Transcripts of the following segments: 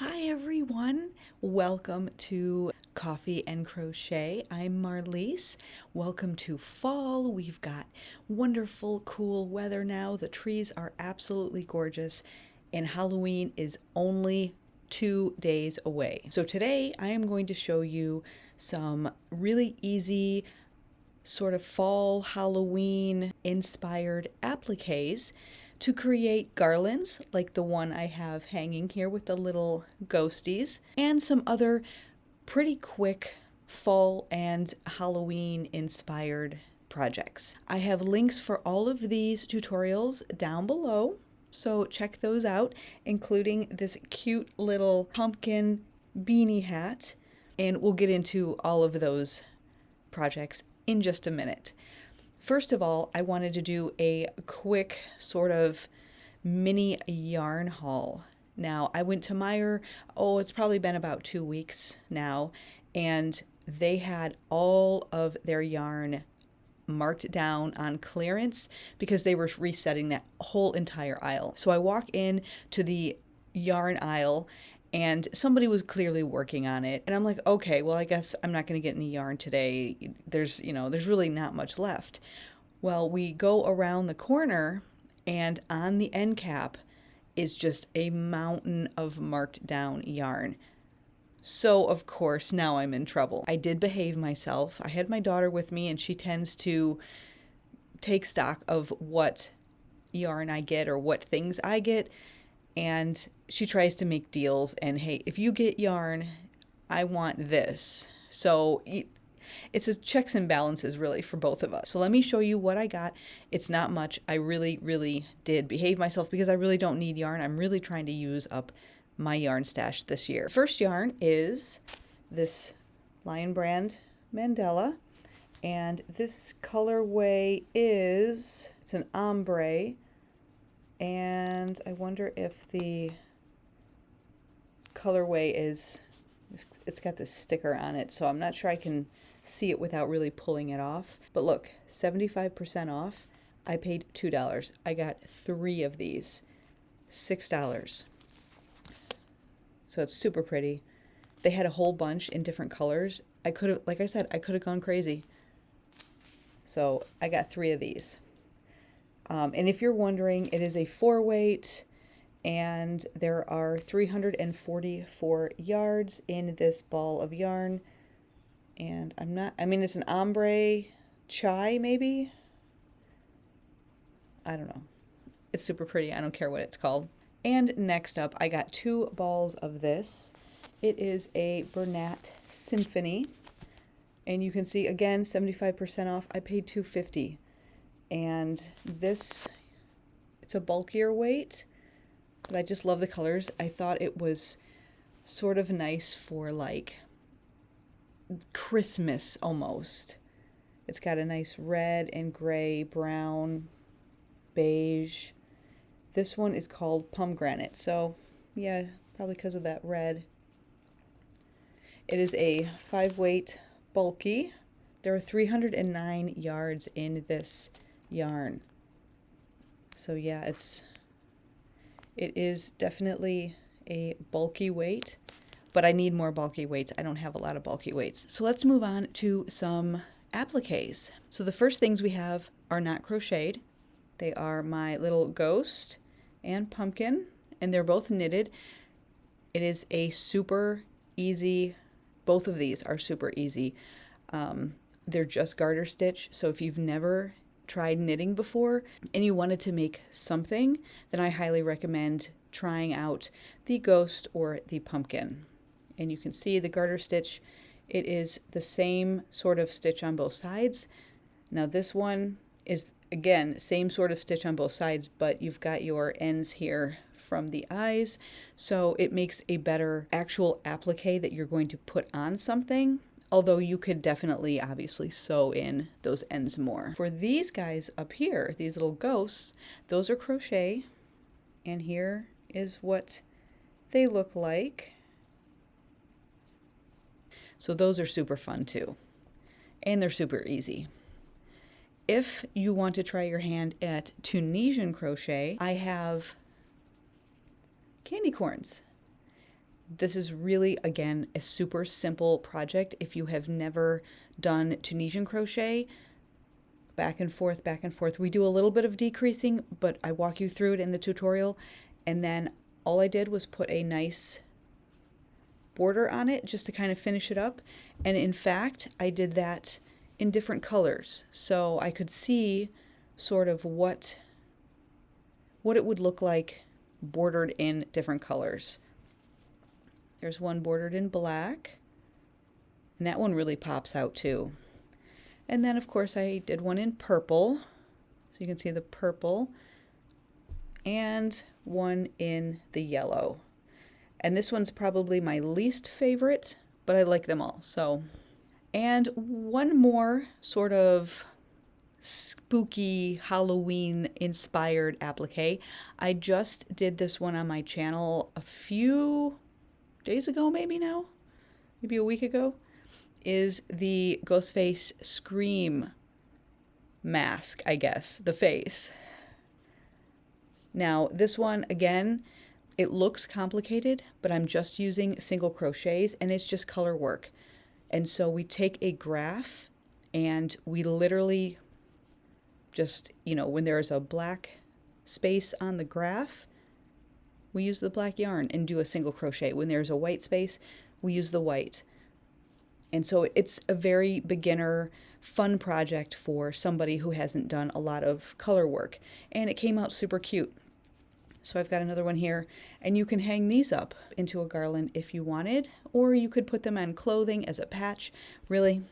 Hi everyone, welcome to Coffee and Crochet. I'm Marlise. Welcome to fall. We've got wonderful, cool weather now. The trees are absolutely gorgeous, and Halloween is only 2 days away. So today I am going to show you some really easy sort of fall Halloween inspired appliques to create garlands like the one I have hanging here with the little ghosties, and some other pretty quick fall and Halloween inspired projects. I have links for all of these tutorials down below, so check those out, including this cute little pumpkin beanie hat, and we'll get into all of those projects in just a minute. First of all, I wanted to do a quick sort of mini yarn haul. Now, I went to Meijer, it's probably been about 2 weeks now, and they had all of their yarn marked down on clearance because they were resetting that whole entire aisle. So I walk in to the yarn aisle and somebody was clearly working on it, and I'm like, okay, well, I guess I'm not going to get any yarn today. There's really not much left. Well, we go around the corner, and on the end cap is just a mountain of marked down yarn. So, of course, now I'm in trouble. I did behave myself. I had my daughter with me, and she tends to take stock of what yarn I get or what things I get, and she tries to make deals. And hey, if you get yarn, I want this. So it's a checks and balances really for both of us. So let me show you what I got. It's not much. I really did behave myself because I really don't need yarn. I'm really trying to use up my yarn stash this year. First yarn is this Lion Brand Mandala, and this colorway it's an ombre, and I wonder if the colorway it's got this sticker on it, so I'm not sure I can see it without really pulling it off. But look, 75% off. I paid $2. I got 3 of these, $6. So it's super pretty. They had a whole bunch in different colors. I could have, like I said, I could have gone crazy. So I got 3 of these. And if you're wondering, it is a 4-weight, and there are 344 yards in this ball of yarn. And it's an ombre chai, maybe? I don't know. It's super pretty. I don't care what it's called. And next up, I got 2 balls of this. It is a Bernat Symphony. And you can see, again, 75% off. I paid $2.50. And this, it's a bulkier weight, but I just love the colors. I thought it was sort of nice for like Christmas almost. It's got a nice red and gray, brown, beige. This one is called Pomegranate, so yeah, probably because of that red. It is a 5-weight bulky. There are 309 yards in this yarn. So yeah, it is definitely a bulky weight, but I need more bulky weights. I don't have a lot of bulky weights. So let's move on to some appliques. So the first things we have are not crocheted. They are my little ghost and pumpkin, and they're both knitted. It is a super easy, both of these are super easy. They're just garter stitch, so if you've never tried knitting before and you wanted to make something, then I highly recommend trying out the ghost or the pumpkin. And you can see the garter stitch, it is the same sort of stitch on both sides. Now this one is, again, same sort of stitch on both sides, but you've got your ends here from the eyes, so it makes a better actual applique that you're going to put on something. Although you could definitely, obviously, sew in those ends more. For these guys up here, these little ghosts, those are crochet. And here is what they look like. So those are super fun too. And they're super easy. If you want to try your hand at Tunisian crochet, I have candy corns. This is really, again, a super simple project. If you have never done Tunisian crochet, back and forth, back and forth. We do a little bit of decreasing, but I walk you through it in the tutorial. And then all I did was put a nice border on it just to kind of finish it up. And in fact, I did that in different colors. So I could see sort of what it would look like bordered in different colors. There's one bordered in black, and that one really pops out too. And then of course I did one in purple, so you can see the purple, and one in the yellow. And this one's probably my least favorite, but I like them all. So, and one more sort of spooky Halloween inspired applique. I just did this one on my channel a few days ago, maybe a week ago, is the Ghostface Scream mask, I guess, the face. Now, this one, again, it looks complicated, but I'm just using single crochets and it's just color work. And so we take a graph and we literally just, when there's a black space on the graph, we use the black yarn and do a single crochet. When there's a white space, we use the white. And so it's a very beginner, fun project for somebody who hasn't done a lot of color work. And it came out super cute. So I've got another one here, and you can hang these up into a garland if you wanted, or you could put them on clothing as a patch. Really,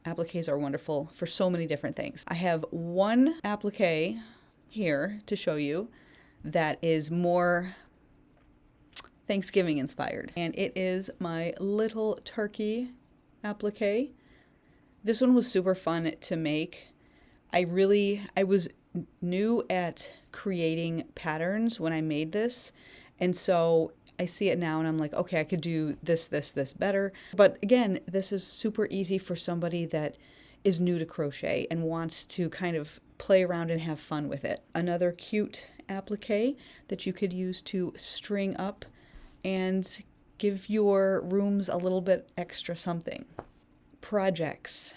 appliques are wonderful for so many different things. I have one applique here to show you that is more Thanksgiving inspired, and it is my little turkey applique. This one was super fun to make. I was new at creating patterns when I made this, and so I see it now and I'm like, okay, I could do this better. But again, this is super easy for somebody that is new to crochet and wants to kind of play around and have fun with it. Another cute applique that you could use to string up and give your rooms a little bit extra something. Projects,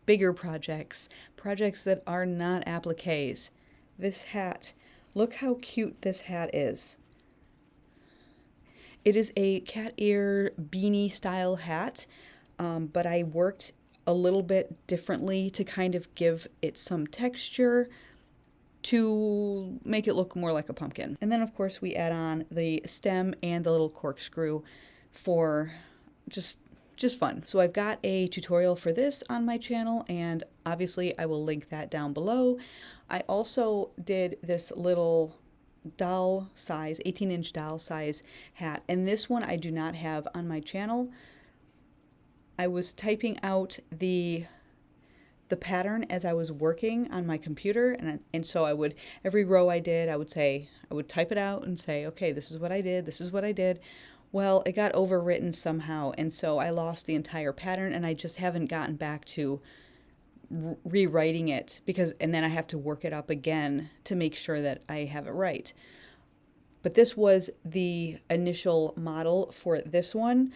bigger projects that are not appliques. This hat, look how cute this hat is. It is a cat ear beanie style hat, but I worked a little bit differently to kind of give it some texture to make it look more like a pumpkin. And then of course we add on the stem and the little corkscrew for just fun. So I've got a tutorial for this on my channel, and obviously I will link that down below. I also did this little doll size, 18-inch doll size hat, and this one I do not have on my channel. I was typing out the pattern as I was working on my computer, and so I would, every row I did, I would type it out and say, okay, this is what I did. Well, it got overwritten somehow, and so I lost the entire pattern, and I just haven't gotten back to rewriting it, and then I have to work it up again to make sure that I have it right. But this was the initial model for this one.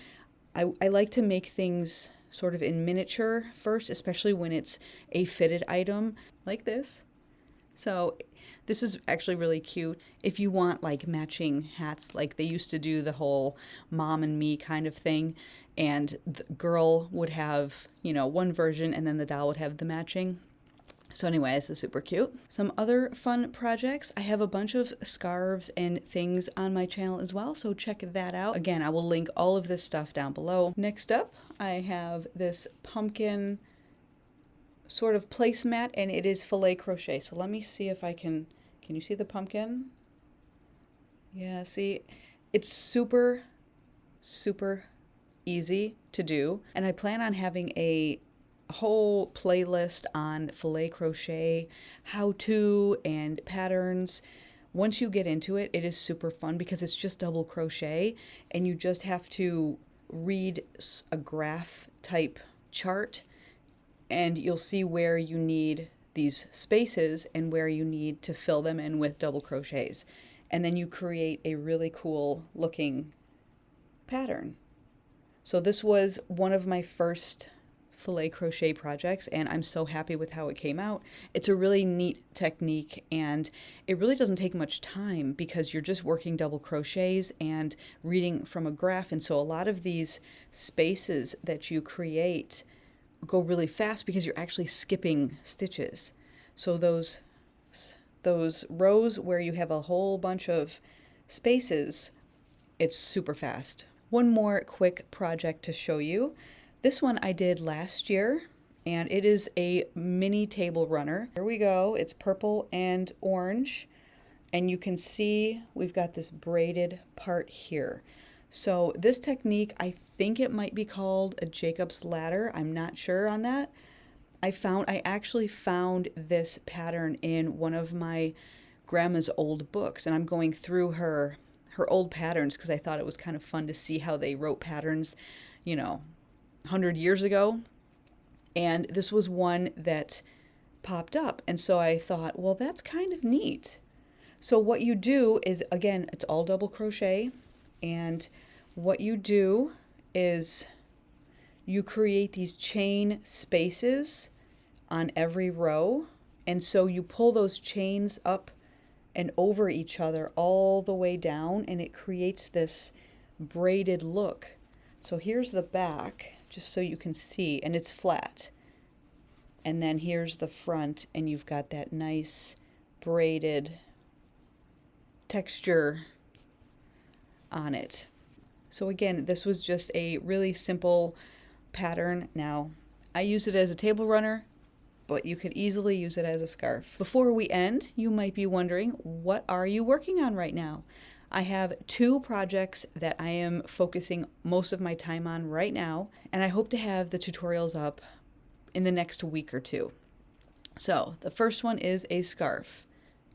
I like to make things sort of in miniature first, especially when it's a fitted item like this. So this is actually really cute. If you want like matching hats, like they used to do the whole mom and me kind of thing, and the girl would have, one version and then the doll would have the matching. So anyway, this is super cute. Some other fun projects. I have a bunch of scarves and things on my channel as well, so check that out. Again, I will link all of this stuff down below. Next up, I have this pumpkin sort of placemat, and it is filet crochet. So let me see if I can you see the pumpkin? Yeah, see, it's super easy to do, and I plan on having a whole playlist on filet crochet how-to and patterns. Once you get into it, it is super fun because it's just double crochet, and you just have to read a graph type chart, and you'll see where you need these spaces and where you need to fill them in with double crochets. And then you create a really cool looking pattern. So this was one of my first filet crochet projects, and I'm so happy with how it came out. It's a really neat technique, and it really doesn't take much time because you're just working double crochets and reading from a graph. And so a lot of these spaces that you create go really fast because you're actually skipping stitches. So those rows where you have a whole bunch of spaces, it's super fast. One more quick project to show you. This one I did last year, and it is a mini table runner. Here we go. It's purple and orange, and you can see we've got this braided part here. So this technique, I think it might be called a Jacob's ladder. I'm not sure on that. I actually found this pattern in one of my grandma's old books, and I'm going through her old patterns because I thought it was kind of fun to see how they wrote patterns, 100 years ago. And this was one that popped up, and so I thought, well, that's kind of neat. So what you do is, again, it's all double crochet, and what you do is you create these chain spaces on every row, and so you pull those chains up and over each other all the way down, and it creates this braided look. So here's the back, just so you can see, and it's flat. And then here's the front, and you've got that nice braided texture on it. So again, this was just a really simple pattern. Now, I use it as a table runner, but you could easily use it as a scarf. Before we end, you might be wondering, what are you working on right now? I have 2 projects that I am focusing most of my time on right now, and I hope to have the tutorials up in the next week or 2. So the first one is a scarf,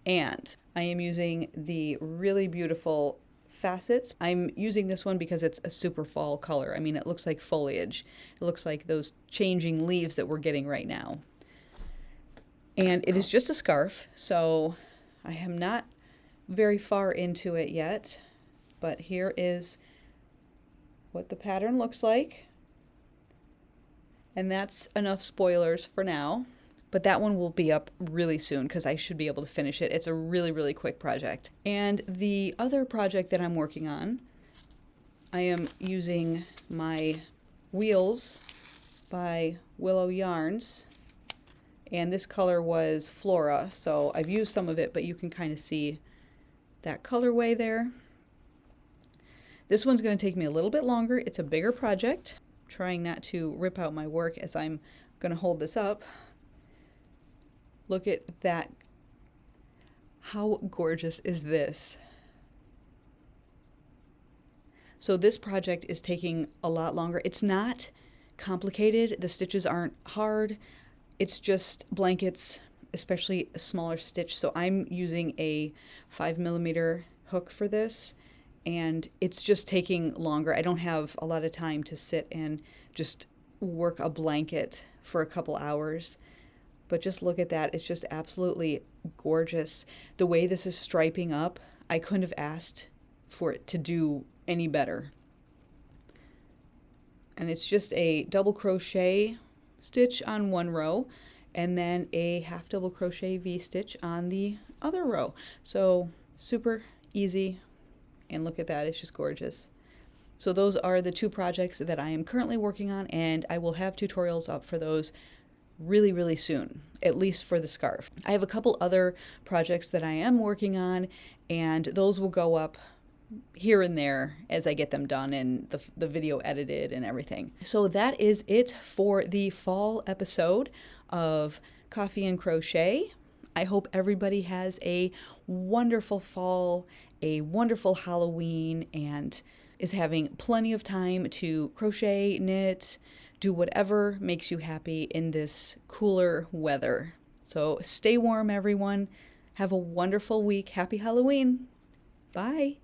and I am using the really beautiful facets. I'm using this one because it's a super fall color. I mean, it looks like foliage. It looks like those changing leaves that we're getting right now. And it is just a scarf, so I am not very far into it yet, but here is what the pattern looks like. And that's enough spoilers for now, but that one will be up really soon because I should be able to finish it. It's a really, really quick project. And the other project that I'm working on, I am using my Wheels by Willow Yarns. And this color was Flora, so I've used some of it, but you can kind of see that colorway there. This one's going to take me a little bit longer. It's a bigger project. I'm trying not to rip out my work as I'm going to hold this up. Look at that. How gorgeous is this? So this project is taking a lot longer. It's not complicated. The stitches aren't hard. It's just blankets, especially a smaller stitch. So I'm using a 5mm hook for this, and it's just taking longer. I don't have a lot of time to sit and just work a blanket for a couple hours. But just look at that. It's just absolutely gorgeous. The way this is striping up, I couldn't have asked for it to do any better. And it's just a double crochet stitch on one row, and then a half double crochet V-stitch on the other row. So super easy, and look at that, it's just gorgeous. So those are the 2 projects that I am currently working on, and I will have tutorials up for those really, really soon, at least for the scarf. I have a couple other projects that I am working on, and those will go up here and there as I get them done and the video edited and everything. So that is it for the fall episode of Coffee and Crochet. I hope everybody has a wonderful fall, a wonderful Halloween, and is having plenty of time to crochet, knit, do whatever makes you happy in this cooler weather. So stay warm, everyone. Have a wonderful week. Happy Halloween. Bye.